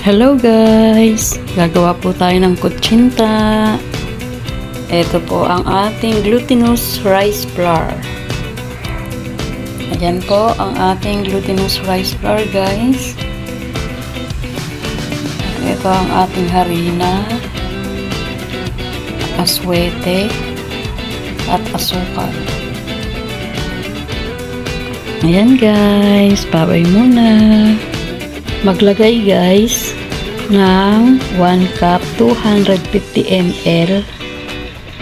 Hello guys! Gagawa po tayo ng kutsinta. Ito po ang ating glutinous rice flour. Ayan po ang ating glutinous rice flour guys. Ito ang ating harina, aswete, at asukal. Ayan guys, babay muna. Maglagay guys ng 1 cup 250 ml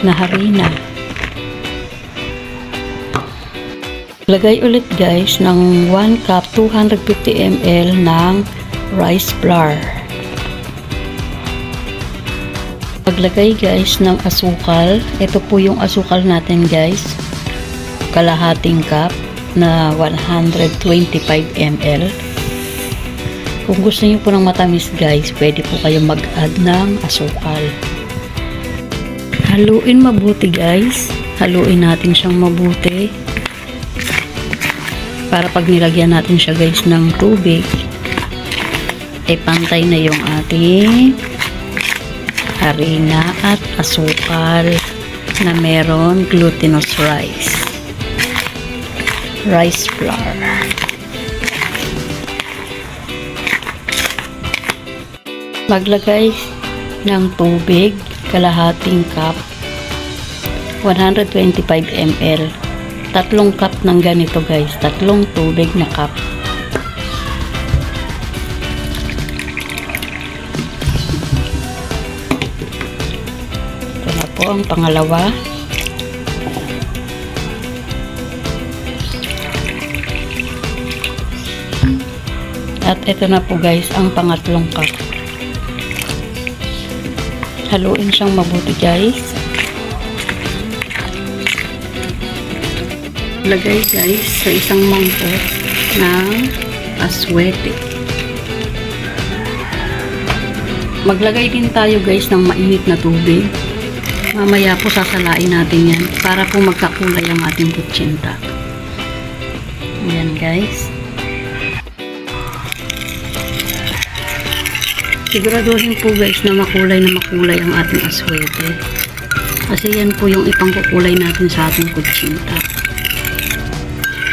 na harina. Lagay ulit guys ng 1 cup 250 ml ng rice flour. Paglagay guys ng asukal, ito po yung asukal natin guys, kalahating cup na 125 ml. Kung gusto niyo po ng matamis guys, pwede po kayong mag-add ng asukal. Haluin mabuti guys. Haluin natin siyang mabuti. Para pag nilagyan natin siya guys ng tubig, ay pantay na yung ating harina at asukal na meron glutinous rice flour. Maglagay ng tubig, kalahating cup, 125 ml. Tatlong cup ng ganito guys, tatlong tubig na cup. Ito na po ang pangalawa. At ito na po guys ang pangatlong cup. Haluin siyang mabuti guys. Lagay guys sa isang mangkok ng aswete. Maglagay din tayo guys ng mainit na tubig. Mamaya po sasalain natin yan para po magkakulay ang ating kutsinta. Ayan guys. Siguraduhin po guys na makulay ang ating aswete. Kasi yan po yung ipangkukulay natin sa ating kutsinta.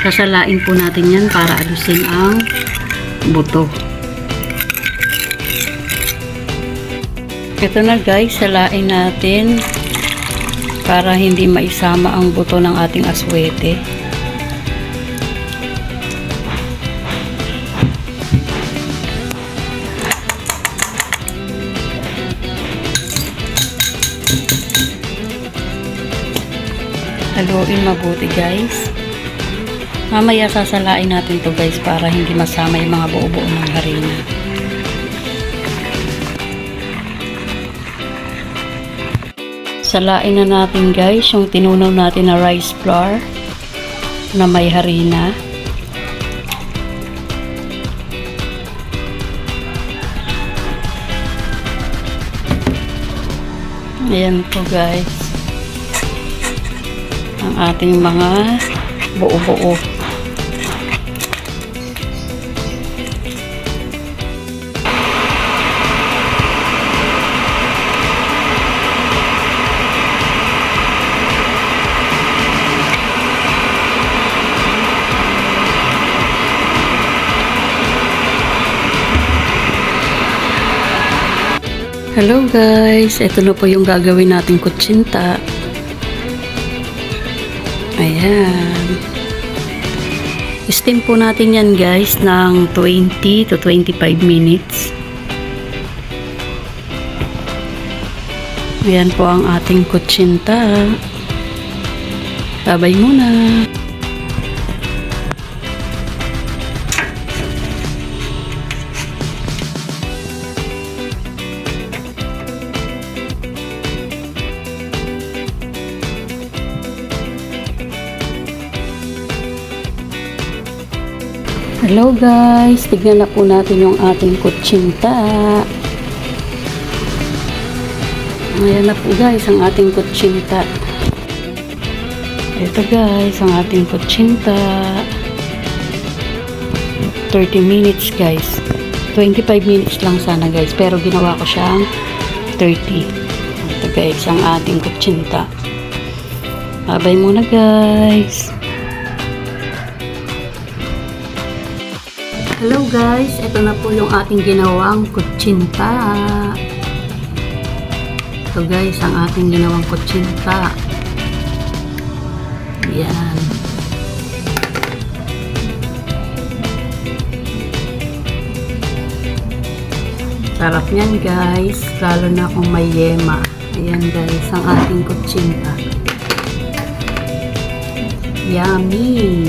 Sasalain po natin yan para alusin ang buto. Ito na guys, salain natin para hindi maisama ang buto ng ating aswete. Haluin mabuti guys. Mamaya sasalain natin to guys para hindi masama yung mga buo-buo ng harina. Salain na natin guys yung tinunaw natin na rice flour na may harina. Ayan po guys ang ating mga buo-buo. Hello guys, ito na po yung gagawin nating kutsinta. Ayan. Steam po natin yan guys ng 20 to 25 minutes. Ayan po ang ating kutsinta. Babay muna. Hello guys, tignan na po natin yung ating kutsinta. Ayan na po guys ang ating kutsinta. Ito guys ang ating kutsinta. 30 minutes guys. 25 minutes lang sana guys, pero ginawa ko siyang 30. Ito guys, ang ating kutsinta. Babay muna guys. Hello guys, ito na po yung ating ginawang kutsinta. Ito guys, ang ating ginawang kutsinta. Yan. Sarap niyan guys, lalo na kung may yema. Ayan guys, ang ating kutsinta. Yummy!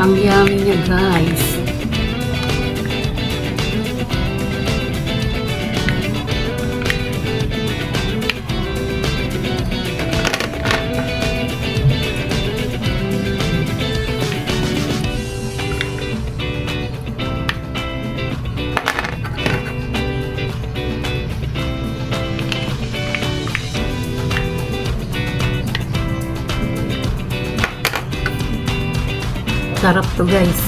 Ang yummy niya guys. Sarap to guys.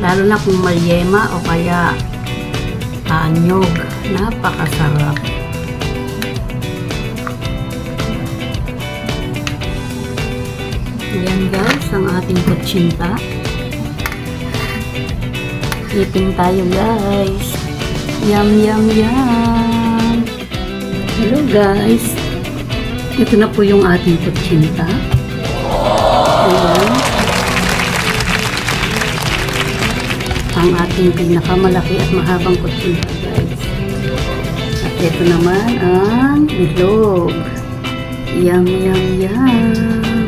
Lalo na kung may yema o kaya anyog. Napakasarap. Ayan guys, ang ating kutsinta. Eating tayo guys. Yum yum yum. Hello guys. Ito na po yung ating kutsinta. Ayan. Ang ating pinakamalaki at mahabang kutsinta guys. At ito naman ang bilog. Yum yum yum.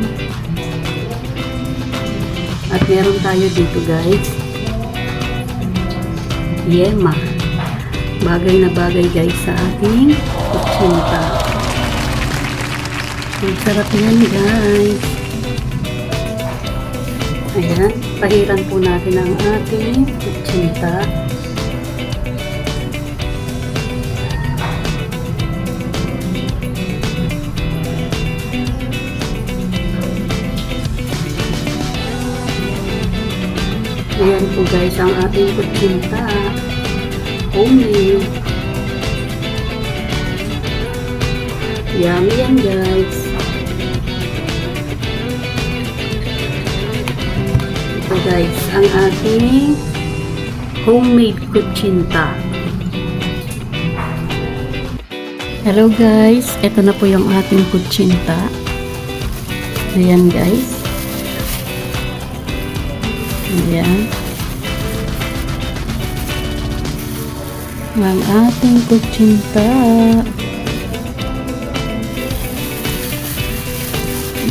At meron tayo dito guys, yema. Bagay na bagay guys sa ating kutsinta. Ang sarap yan guys. Ayan, pahiran po natin ang ating kutsinta. Ayan po guys, ang ating kutsinta. Homemade. Yummy yan guys. Ito guys, ang ating homemade kutsinta. Hello guys, ito na po yung ating kutsinta. Ayan guys. Ayan. Ang ating kutsinta.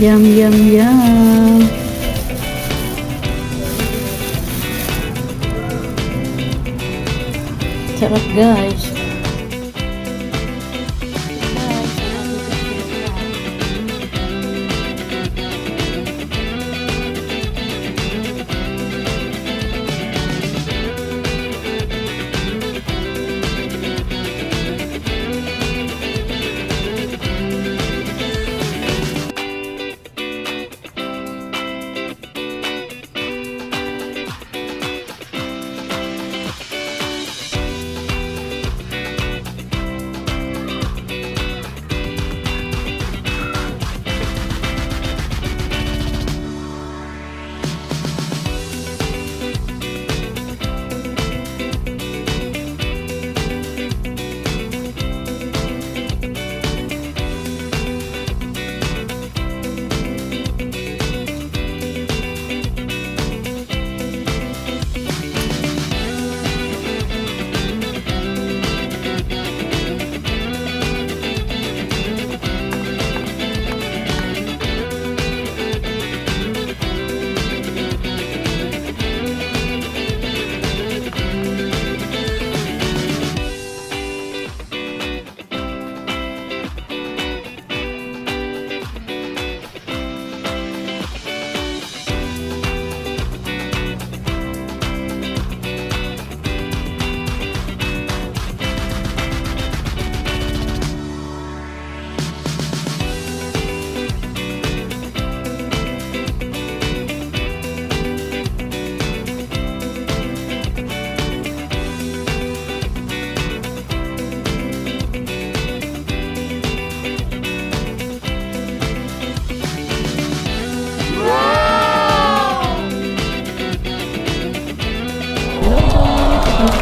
Yum yum yum. Sarap guys.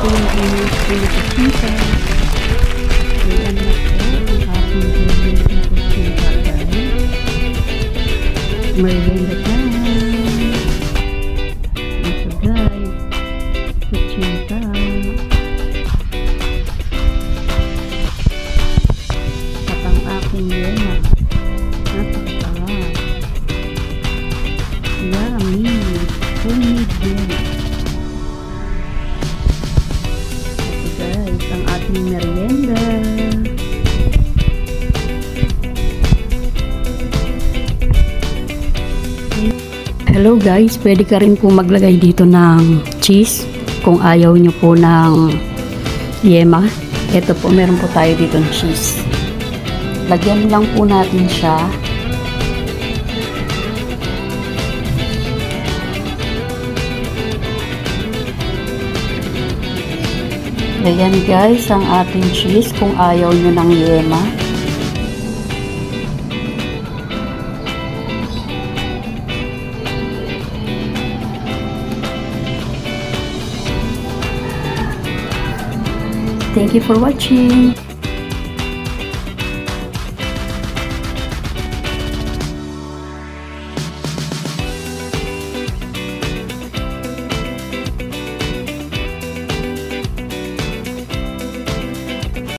po yung inis ko na kutsita. Ayan na po ang aking favorite na kutsita, guys. Merienda time. Ito, guys. Kutsita. At ang aking yema. Napakasarap. Yummy. Homemade yema. Ito, guys, ang ating merienda. Hello guys, pwede ka rin po maglagay dito ng cheese kung ayaw nyo po ng yema. Ito po, meron po tayo dito ng cheese. Lagyan lang po natin siya. Ayan guys, ang ating cheese kung ayaw nyo ng yema. Thank you for watching.